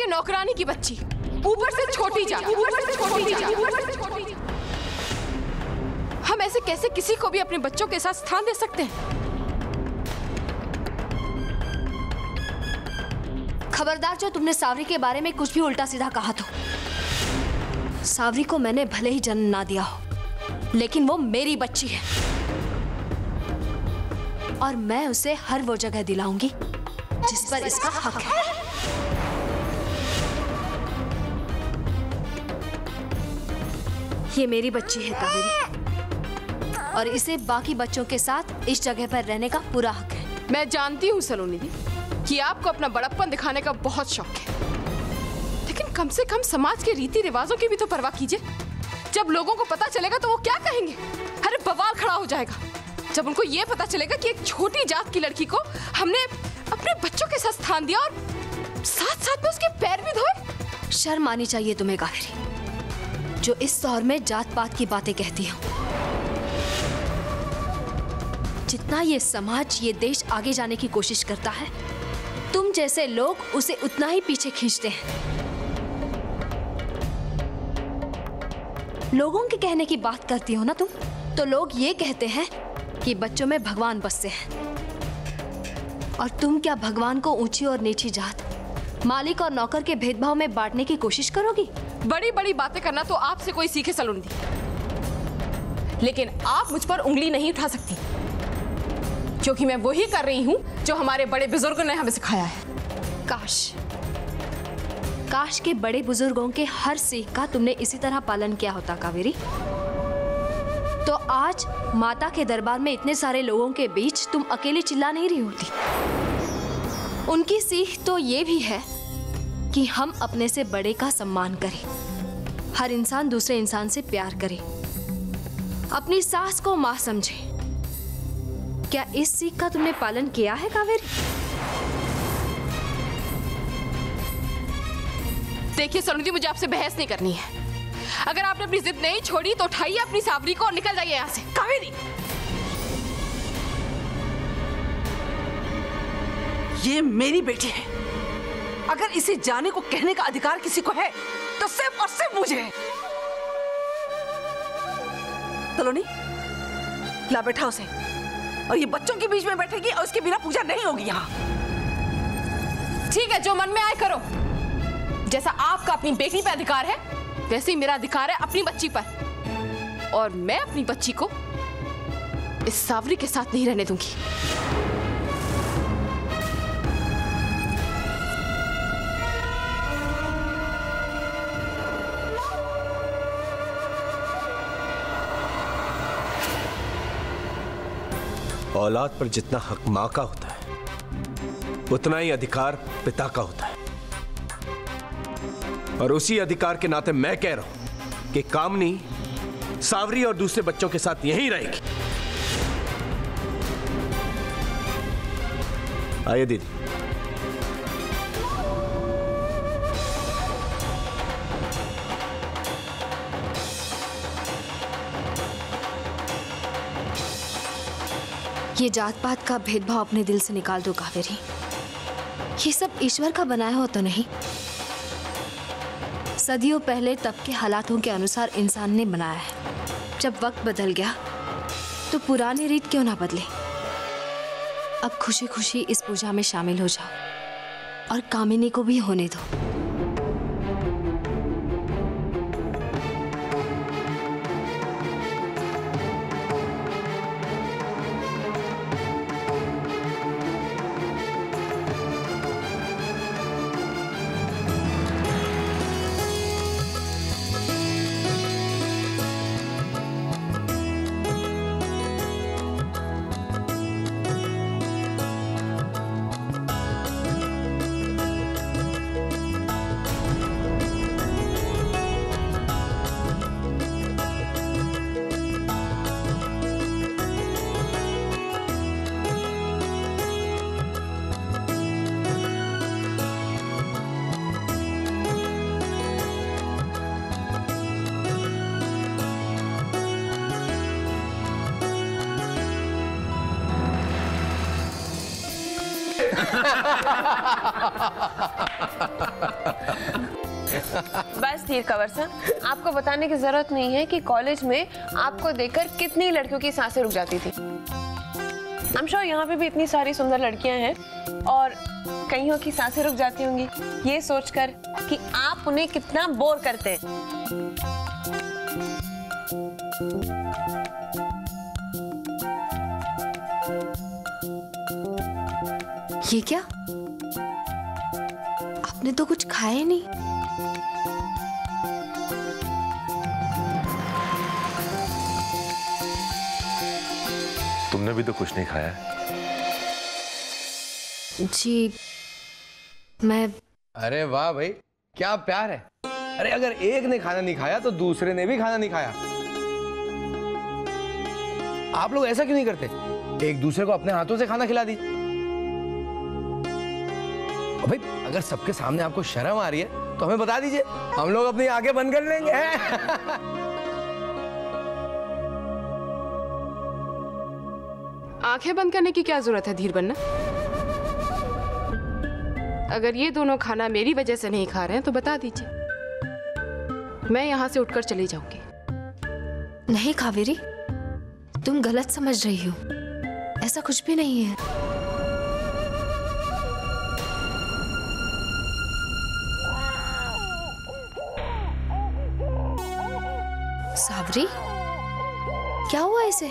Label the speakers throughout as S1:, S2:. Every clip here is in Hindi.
S1: नौकरानी की बच्ची, ऊपर से छोटी जात, ऊपर से छोटी जात, ऊपर से छोटी जात। हम ऐसे कैसे किसी को भी अपने बच्चों के साथ स्थान दे सकते हैं?
S2: खबरदार जो तुमने सावरी के बारे में कुछ भी उल्टा सीधा कहा तो। सावरी को मैंने भले ही जन्म ना दिया हो, लेकिन वो मेरी बच्ची है और मैं उसे हर वो जगह दिलाऊंगी जिस पर इसका हक है। ये मेरी बच्ची है कावेरी, और इसे बाकी बच्चों के साथ इस जगह पर रहने का पूरा हक है।
S1: मैं जानती हूँ सलोनी दी कि आपको अपना बड़प्पन दिखाने का बहुत शौक है, लेकिन कम से कम समाज के रीति रिवाजों की भी तो परवाह कीजिए। जब लोगों को पता चलेगा तो वो क्या कहेंगे? अरे बवाल खड़ा हो जाएगा जब उनको ये पता चलेगा कि एक छोटी जात की लड़की को हमने अपने बच्चों के साथ स्थान दिया और साथ साथ में उसके पैर भी धोए।
S2: शर्म आनी चाहिए तुम्हें कावेरी, जो इस दौर में जात पात की बातें कहती हो। जितना ये समाज, ये देश आगे जाने की कोशिश करता है, तुम जैसे लोग उसे उतना ही पीछे खींचते हैं। लोगों के कहने की बात करती हो ना तुम, तो लोग ये कहते हैं कि बच्चों में भगवान बसते हैं, और तुम क्या भगवान को ऊंची और नीची जात, मालिक और नौकर के भेदभाव में बांटने की कोशिश करोगी?
S1: बड़ी बड़ी बातें करना तो आपसे कोई सीखे सलोनी दी, लेकिन आप मुझ पर उंगली नहीं उठा सकती, क्योंकि मैं वही कर रही हूं जो हमारे बड़े बुजुर्गों ने हमें सिखाया है।
S2: काश के बड़े बुजुर्गों के हर सीख का तुमने इसी तरह पालन किया होता कावेरी, तो आज माता के दरबार में इतने सारे लोगों के बीच तुम अकेली चिल्ला नहीं रही होती। उनकी सीख तो ये भी है कि हम अपने से बड़े का सम्मान करें, हर इंसान दूसरे इंसान से प्यार करे, अपनी सास को मां समझे। क्या इस सीख का तुमने पालन किया है कावेरी?
S1: देखिए सलोनी दी, मुझे आपसे बहस नहीं करनी है। अगर आपने अपनी जिद नहीं छोड़ी तो उठाइए अपनी सावरी को और निकल जाइए यहाँ से।
S3: कावेरी, ये मेरी बेटी है। अगर इसे जाने को कहने का अधिकार किसी को है तो सिर्फ और सिर्फ मुझे है। सलोनी, ला बैठा उसे, और ये बच्चों के बीच में बैठेगी और उसके बिना पूजा नहीं होगी यहाँ।
S1: ठीक है, जो मन में आए करो। जैसा आपका अपनी बेटी पे अधिकार है, वैसे ही मेरा अधिकार है अपनी बच्ची पर, और मैं अपनी बच्ची को इस सावरी के साथ नहीं रहने दूंगी।
S4: औलाद पर जितना हक मां का होता है, उतना ही अधिकार पिता का होता है, और उसी अधिकार के नाते मैं कह रहा हूं कि कामनी सावरी और दूसरे बच्चों के साथ यहीं रहेगी। आइए दीदी।
S2: ये जात पात का भेदभाव अपने दिल से निकाल दो कावेरी। ये सब ईश्वर का बनाया हो तो नहीं, सदियों पहले तब के हालातों के अनुसार इंसान ने बनाया है। जब वक्त बदल गया तो पुरानी रीत क्यों ना बदले। अब खुशी खुशी इस पूजा में शामिल हो जाओ और कामिनी को भी होने दो।
S5: बस धीर कंवर सर, आपको बताने की जरूरत नहीं है कि कॉलेज में आपको देखकर कितनी लड़कियों की सांसें रुक जाती थी। I'm sure यहाँ पे भी इतनी सारी सुंदर लड़कियां हैं और कईयों की सांसें रुक जाती होंगी ये सोचकर कि आप उन्हें कितना बोर करते हैं।
S2: ये क्या? आपने तो कुछ खाया नहीं।
S6: तुमने भी तो कुछ नहीं खाया है।
S2: जी मैं।
S7: अरे वाह भाई, क्या प्यार है। अरे अगर एक ने खाना नहीं खाया तो दूसरे ने भी खाना नहीं खाया। आप लोग ऐसा क्यों नहीं करते? एक दूसरे को अपने हाथों से खाना खिला दीजिए। भाई अगर सबके सामने आपको शर्म आ रही है तो हमें बता दीजिए, हम लोग अपनी आंखें बंद कर लेंगे।
S1: आंखें बंद करने की क्या जरूरत है धीर बनना? अगर ये दोनों खाना मेरी वजह से नहीं खा रहे हैं तो बता दीजिए, मैं यहां से उठकर चली जाऊंगी।
S2: नहीं कावेरी, तुम गलत समझ रही हो, ऐसा कुछ भी नहीं है। सावरी, क्या हुआ इसे?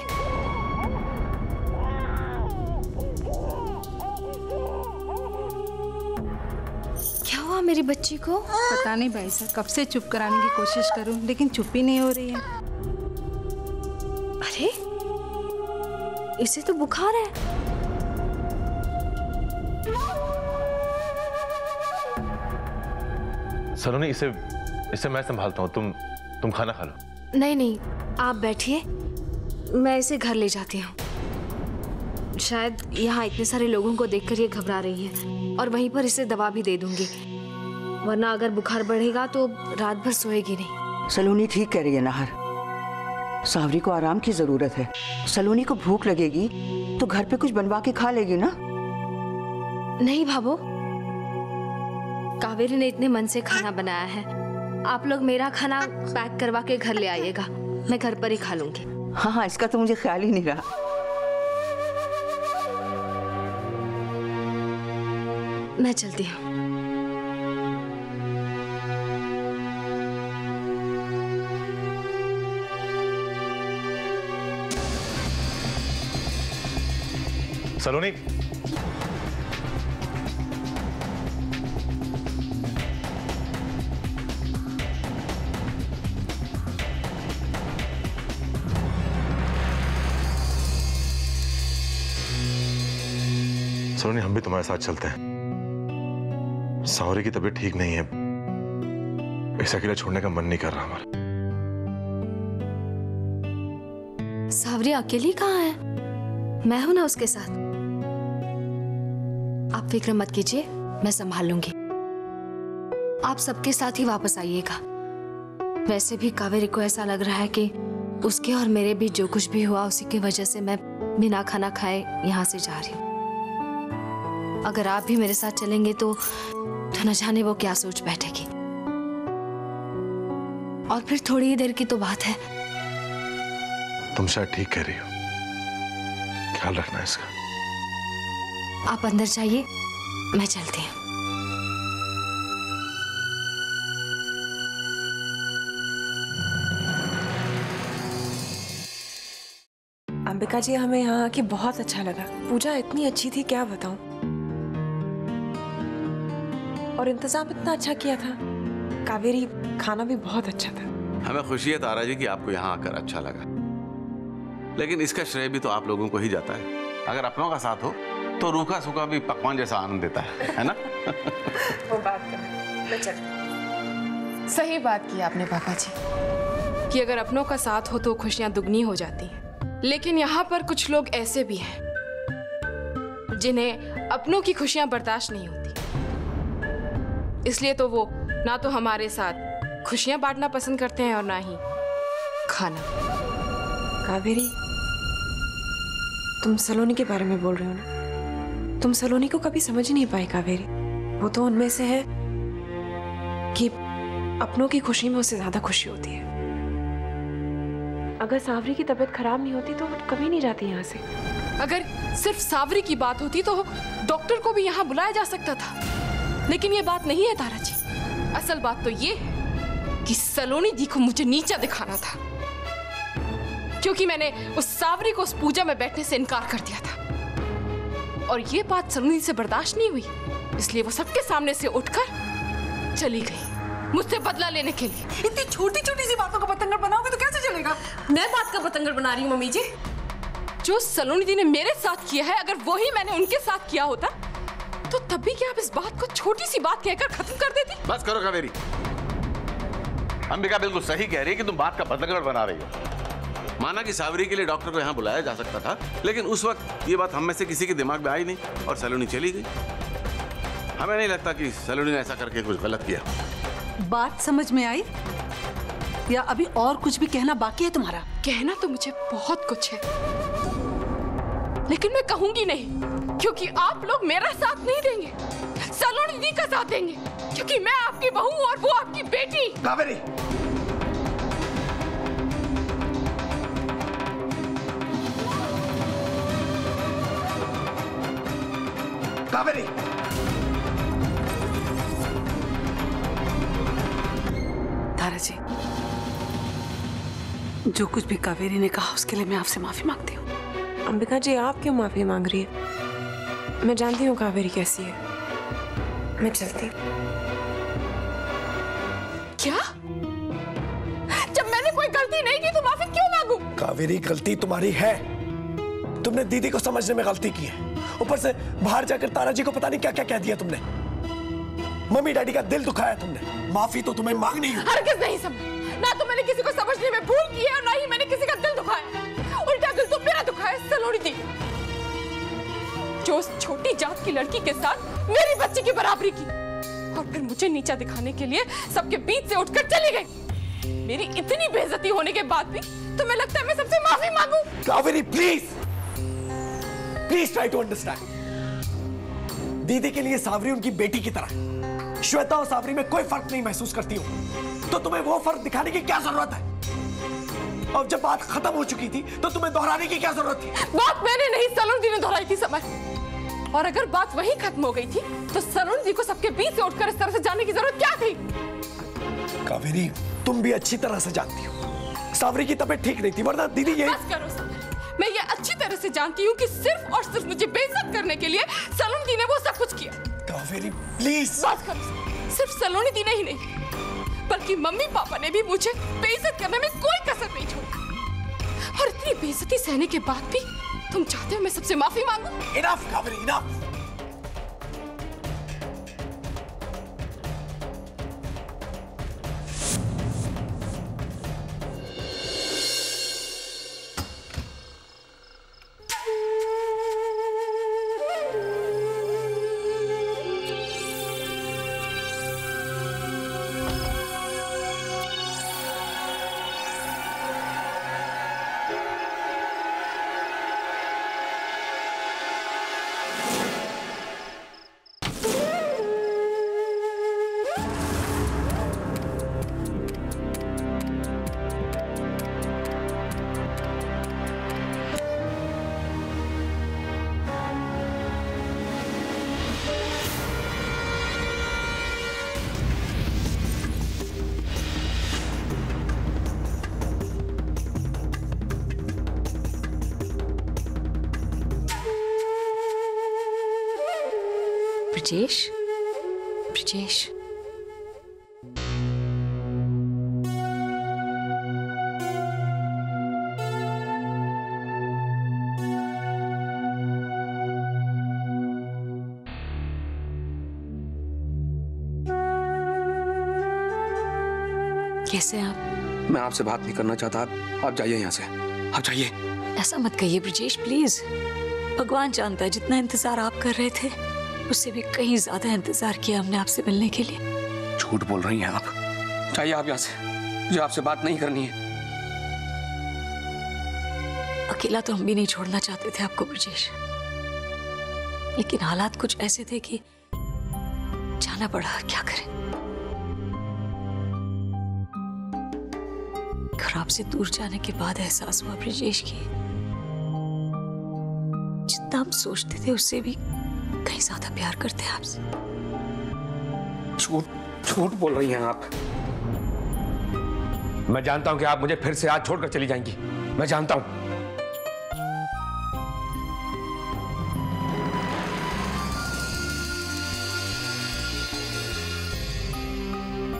S2: क्या हुआ मेरी बच्ची को?
S3: पता नहीं भाई साहब, कब से चुप कराने की कोशिश करूं लेकिन चुप ही नहीं हो रही है।
S2: अरे इसे तो बुखार है।
S6: सलोनी, इसे मैं संभालता हूँ, तुम खाना खा लो।
S2: नहीं नहीं, आप बैठिए, मैं इसे घर ले जाती हूँ। शायद यहाँ इतने सारे लोगों को देखकर ये घबरा रही है और वहीं पर इसे दवा भी दे दूंगी, वरना अगर बुखार बढ़ेगा तो रात भर सोएगी नहीं।
S8: सलोनी ठीक कह रही है नाहर, सावरी को आराम की जरूरत है। सलोनी को भूख लगेगी तो घर पे कुछ बनवा के खा लेगी ना।
S2: नहीं भाभो, कावेरी ने इतने मन से खाना बनाया है, आप लोग मेरा खाना पैक करवा के घर ले आइएगा, मैं घर पर ही खा लूंगी।
S8: हाँ हाँ, इसका तो मुझे ख्याल ही नहीं रहा।
S2: मैं चलती हूँ।
S6: सलोनी, सलोनी, हम भी तुम्हारे साथ चलते हैं। सावरी की तबीयत ठीक नहीं है, इसे अकेला छोड़ने का मन नहीं कर रहा हमारा।
S2: सावरी अकेली कहाँ है? मैं हूं ना उसके साथ। आप फिक्र मत कीजिए, मैं संभाल लूंगी। आप सबके साथ ही वापस आइएगा। वैसे भी कावेरी को ऐसा लग रहा है कि उसके और मेरे बीच जो कुछ भी हुआ उसी की वजह से मैं बिना खाना खाए यहाँ से जा रही हूँ। अगर आप भी मेरे साथ चलेंगे तो न जाने वो क्या सोच बैठेगी। और फिर थोड़ी ही देर की तो बात है।
S6: तुम शायद ठीक कह रही हो, ख्याल रखना इसका।
S2: आप अंदर जाइए, मैं चलती हूँ।
S5: अंबिका जी, हमें यहाँ आके बहुत अच्छा लगा। पूजा इतनी अच्छी थी, क्या बताऊं। और इंतजाम इतना अच्छा किया था। कावेरी, खाना भी बहुत अच्छा था।
S9: हमें खुशी है तारा जी कि आपको यहाँ आकर अच्छा लगा, लेकिन इसका श्रेय भी तो आप लोगों को ही जाता है। अगर अपनों का साथ हो तो रूखा सूखा भी पकवान जैसा आनंद देता है ना?
S5: वो बात मैं चलती।
S1: सही बात की आपने पापा जी कि अगर अपनों का साथ हो तो खुशियां दुगनी हो जाती हैं। लेकिन यहाँ पर कुछ लोग ऐसे भी हैं जिन्हें अपनों की खुशियां बर्दाश्त नहीं होती, इसलिए तो वो ना तो हमारे साथ खुशियां बांटना पसंद करते हैं और ना ही खाना।
S5: कावेरी, तुम सलोनी के बारे में बोल रहे हो ना? तुम सलोनी को कभी समझ नहीं पाई कावेरी। वो तो उनमें से है कि अपनों की खुशी में उससे ज्यादा खुशी होती है। अगर सावरी की तबीयत खराब नहीं होती तो वो कभी नहीं जाती यहाँ से।
S1: अगर सिर्फ सावरी की बात होती तो डॉक्टर को भी यहाँ बुलाया जा सकता था, लेकिन ये बात नहीं है तारा जी। असल बात तो ये कि सलोनी दी को मुझे नीचा दिखाना था, क्योंकि मैंने उस सावरी को उस पूजा में बैठने से इनकार कर दिया था और ये बात सलोनी से बर्दाश्त नहीं हुई, इसलिए वो सबके सामने से उठकर चली गई मुझसे बदला लेने के लिए।
S3: इतनी छोटी छोटी सी बातों का पतंगर बनाओगे तो कैसे चलेगा?
S1: मैं बात का पतंगर बना रही हूँ मम्मी जी। जो सलोनी दी ने मेरे साथ किया है, अगर वही मैंने उनके साथ किया होता तो तब भी क्या आप इस बात को छोटी सी बात कहकर खत्म कर देती?
S9: बस करो कावेरी। अंबिका बिल्कुल सही कह रही है कि तुम बात का पतंगर बना रही हो। माना कि सावरी के लिए डॉक्टर को यहाँ बुलाया जा सकता था, लेकिन उस वक्त ये बात हम में से किसी के दिमाग में आई नहीं और सलोनी चली गई। हमें नहीं लगता कि सलोनी ने ऐसा करके कुछ गलत किया।
S3: बात समझ में आई या अभी और कुछ भी कहना बाकी है तुम्हारा?
S1: कहना तो मुझे बहुत कुछ है, लेकिन मैं कहूंगी नहीं, क्योंकि आप लोग मेरा साथ नहीं देंगे, सलोनी दी का साथ देंगे, क्योंकि मैं आपकी बहू और वो आपकी बेटी।
S4: कावेरी, कावेरी,
S3: तारा जी, जो कुछ भी कावेरी ने कहा उसके लिए मैं आपसे माफी मांगती हूँ।
S5: अंबिका जी, आप क्यों माफी मांग रही है? मैं जानती हूँ कावेरी कैसी है। मैं चलती हूँ।
S1: क्या? जब मैंने कोई गलती नहीं की तो माफी क्यों मांगू?
S10: कावेरी, गलती तुम्हारी है। तुमने दीदी को समझने में गलती की है। ऊपर से बाहर जाकर तारा जी को पता नहीं क्या क्या कह दिया तुमने। मम्मी डैडी का दिल दुखाया तुमने। माफी तो तुम्हें मांगनी है।
S1: हरगिज़ नहीं समझ। ना तो मैंने किसी को समझने में भूल की है और ना ही मैंने किसी का दिल दुखाया। उल्टा दिल तो मेरा दुखाया सलोनी दी, जो उस छोटी जात की लड़की के साथ मेरी बच्ची की बराबरी की और फिर मुझे नीचा दिखाने के लिए सबके बीच से उठकर चली गई। मेरी इतनी बेइज्जती होने के बाद भी तुम्हें लगता है मैं सबसे माफी मांगू?
S10: Kaveri, please please try to understand. दीदी के लिए सावरी उनकी बेटी की तरह। श्वेता और सावरी में कोई फर्क नहीं महसूस करती हूँ, तो तुम्हें वो फर्क दिखाने की क्या जरूरत है? और जब बात खत्म हो चुकी थी तो तुम्हें दोहराने की क्या जरूरत थी?
S1: बात मैंने नहीं, सलोनी दी ने दोहराई थी समर। और अगर बात वहीं खत्म हो गई थी तो सलोनी दी को सबके बीच से उठकर इस तरह से जाने की जरूरत क्या थी?
S10: कावेरी, तुम भी अच्छी तरह से जानती हो सावरी की तबीयत ठीक नहीं थी, वरना दीदी ये।
S1: बस करो समर। मैं ये अच्छी तरह से जानती हूँ कि सिर्फ और सिर्फ मुझे बेइज्जत करने के लिए सलोनी दी ने वो सब कुछ किया।
S10: कावेरी, प्लीज।
S1: बस करो। सिर्फ सलोनी दी ने ही नहीं, बल्कि मम्मी पापा ने भी मुझे बेइज्जत करने में कोई कसर नहीं छोड़ी। और इतनी बेइज्जती सहने के बाद भी तुम चाहते हो मैं सबसे माफी मांगूं?
S10: Enough Kaveri, enough.
S2: ब्रिजेश, ब्रिजेश, कैसे आप?
S11: मैं आपसे बात नहीं करना चाहता। आप जाइए यहाँ से, आप जाइए।
S12: ऐसा मत कहिए ब्रिजेश, प्लीज। भगवान जानता है जितना इंतजार आप कर रहे थे उससे भी कहीं ज्यादा इंतजार किया हमने आपसे मिलने के लिए।
S11: झूठ बोल रही हैं आप। जाइए आप यहाँ से, मुझे आपसे बात नहीं करनी है।
S12: अकेला तो हम भी नहीं छोड़ना चाहते थे आपको ब्रिजेश, लेकिन हालात कुछ ऐसे थे कि जाना पड़ा। क्या करें? और आपसे दूर जाने के बाद एहसास हुआ ब्रिजेश की जितना हम सोचते थे उससे भी कहीं ज्यादा प्यार करते हैं आपसे।
S11: झूठ बोल रही हैं आप। मैं जानता हूं कि आप मुझे फिर से आज छोड़कर चली जाएंगी, मैं जानता हूं।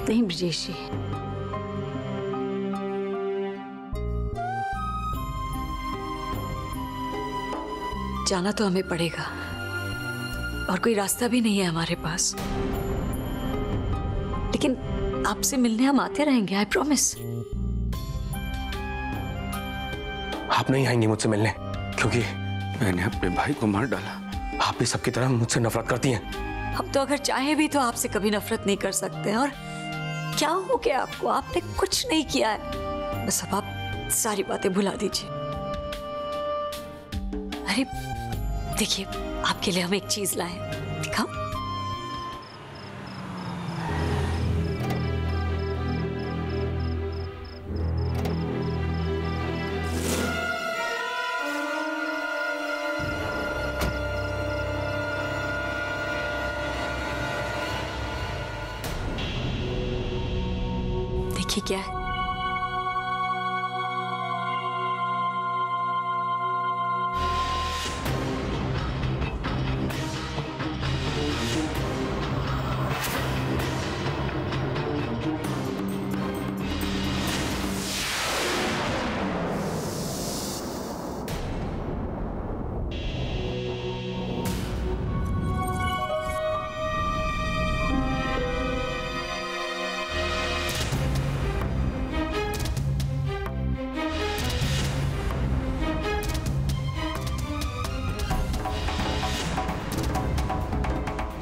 S12: नहीं ब्रिजेश जी, जाना तो हमें पड़ेगा और कोई रास्ता भी नहीं है हमारे पास, लेकिन आपसे मिलने हम आते रहेंगे, आई प्रॉमिस।
S11: आप नहीं आएंगी मुझसे मिलने क्योंकि मैंने अपने भाई को मार डाला। आप भी सबकी तरह मुझसे नफरत करती हैं।
S12: हम तो अगर चाहे भी तो आपसे कभी नफरत नहीं कर सकते। और क्या हो गया आपको? आपने कुछ नहीं किया है, बस अब आप सारी बातें भुला दीजिए। अरे देखिए, आपके लिए हम एक चीज लाए, दिखाओ। देखिए क्या है।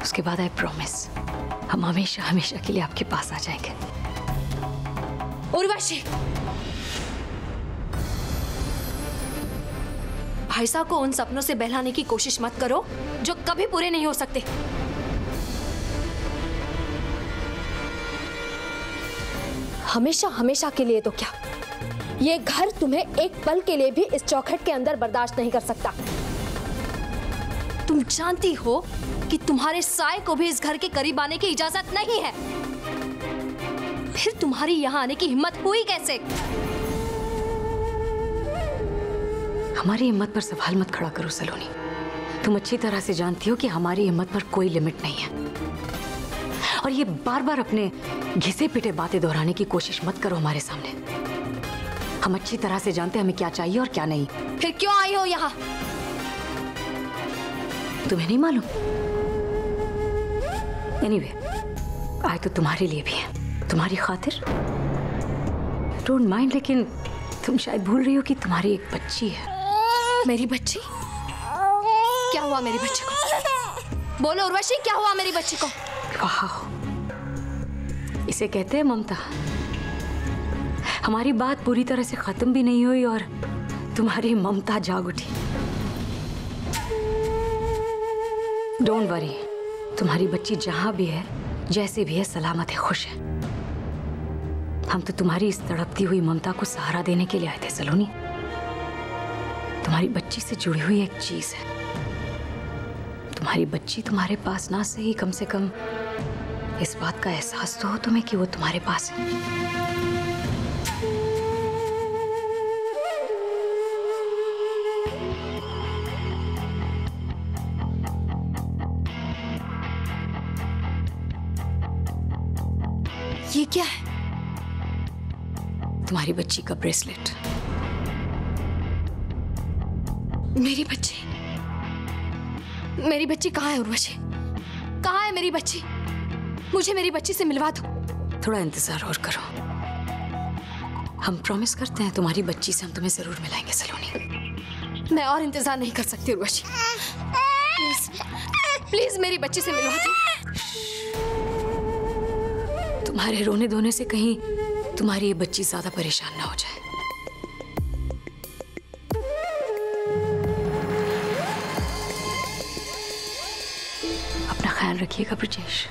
S12: उसके बाद आई प्रॉमिस हम हमेशा हमेशा के लिए आपके पास आ जाएंगे।
S2: उर्वशी, भाई साहब को उन सपनों से बहलाने की कोशिश मत करो जो कभी पूरे नहीं हो सकते। हमेशा हमेशा के लिए तो क्या, ये घर तुम्हें एक पल के लिए भी इस चौखट के अंदर बर्दाश्त नहीं कर सकता। तुम जानती हो कि तुम्हारे साए को भी इस घर के करीब आने की इजाजत नहीं है। फिर तुम्हारी यहां आने की हिम्मत हुई कैसे?
S12: हमारी हिम्मत पर सवाल मत खड़ा करो सलोनी। तुम अच्छी तरह से जानती हो कि हमारी हिम्मत पर कोई लिमिट नहीं है। और ये बार बार अपने घिसे पिटे बातें दोहराने की कोशिश मत करो हमारे सामने। हम अच्छी तरह से जानते हैं हमें क्या चाहिए और क्या नहीं।
S2: फिर क्यों आई हो यहाँ?
S12: तुम्हें नहीं मालूम? एनीवे, आए तो तुम्हारे लिए भी है, तुम्हारी खातिर। डोंट माइंड, लेकिन तुम शायद भूल रही हो कि तुम्हारी एक बच्ची है।
S2: मेरी बच्ची? क्या हुआ मेरी बच्ची को? बोलो उर्वशी, क्या हुआ मेरी बच्ची को?
S12: वाह, इसे कहते हैं ममता। हमारी बात पूरी तरह से खत्म भी नहीं हुई और तुम्हारी ममता जाग उठी। डोंट वरी, तुम्हारी बच्ची जहां भी है, जैसे भी है, सलामत है, खुश है। हम तो तुम्हारी इस तड़पती हुई ममता को सहारा देने के लिए आए थे सलोनी। तुम्हारी बच्ची से जुड़ी हुई एक चीज है। तुम्हारी बच्ची तुम्हारे पास ना सही, कम से कम इस बात का एहसास तो हो तुम्हें कि वो तुम्हारे पास है।
S2: ये क्या है?
S12: तुम्हारी बच्ची का ब्रेसलेट।
S2: मेरी बच्ची? मेरी बच्ची कहाँ है उर्वशी? कहाँ है मेरी बच्ची? मुझे मेरी बच्ची से मिलवा दो।
S12: थोड़ा इंतजार और करो। हम प्रॉमिस करते हैं तुम्हारी बच्ची से हम तुम्हें जरूर मिलाएंगे सलोनी।
S2: मैं और इंतजार नहीं कर सकती उर्वशी। प्लीज प्लीज मेरी बच्ची से मिलवा दो।
S12: तुम्हारे रोने धोने से कहीं तुम्हारी ये बच्ची ज्यादा परेशान ना हो जाए। अपना ख्याल रखिएगा ब्रिजेश।